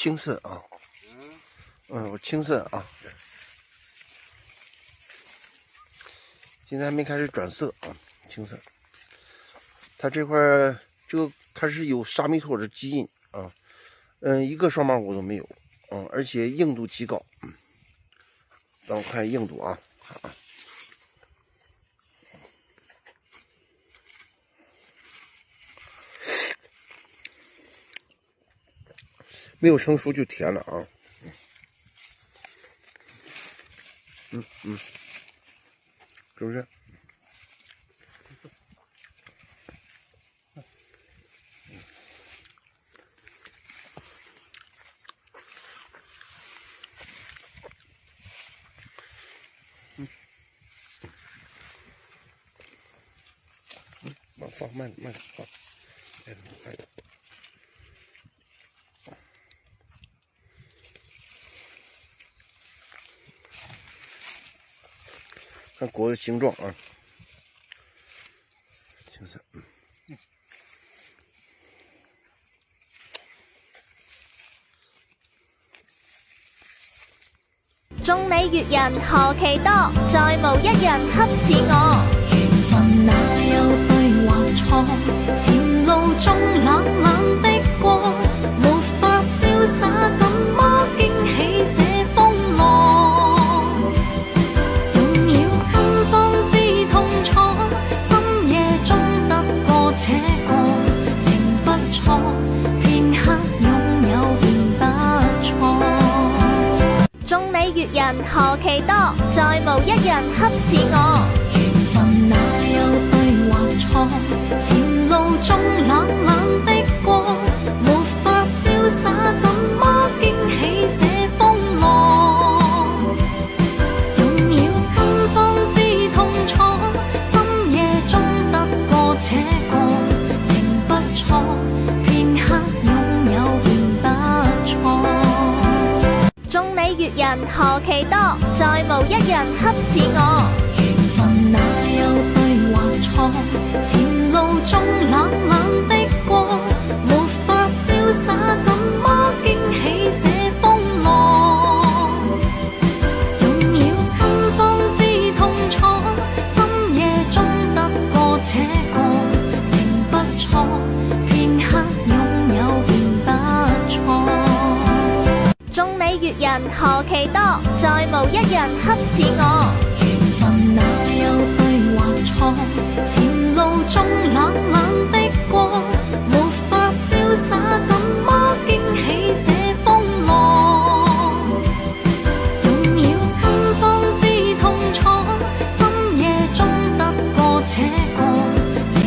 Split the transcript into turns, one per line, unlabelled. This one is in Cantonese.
青色啊，我青色啊，现在还没开始转色啊，青色。它这块这个它是有沙弥陀的基因啊，一个双毛骨都没有，而且硬度极高，让我看硬度啊，没有成熟就甜了啊，是不是？放慢点放，慢点。看果的形状啊，青色，
眾里悅人何其多，再無一人恰似我。緣分哪有對或錯？前路中冷冷的過，沒法瀟灑，怎麼驚喜這風浪？用了心方知痛楚，深夜中得過且過，情不錯，片刻擁有便不錯。眾里悅人何其多，再無一人恰似我。緣分哪有對或錯？前路中冷冷的過，沒法瀟灑，怎麼驚喜這風浪？用了心方知痛楚，深夜中得過且過，情不錯，片刻擁有便不錯。眾里悅人何其多，再無一人恰似我。緣分哪有對或錯？前路中冷冷的過，沒法瀟灑，怎麼驚喜這風浪？用了心方知痛楚，深夜中得過且過，情不錯，片刻擁有便不錯。眾里悅人何其多，再無一人恰似我。緣分哪有對或錯？前路中冷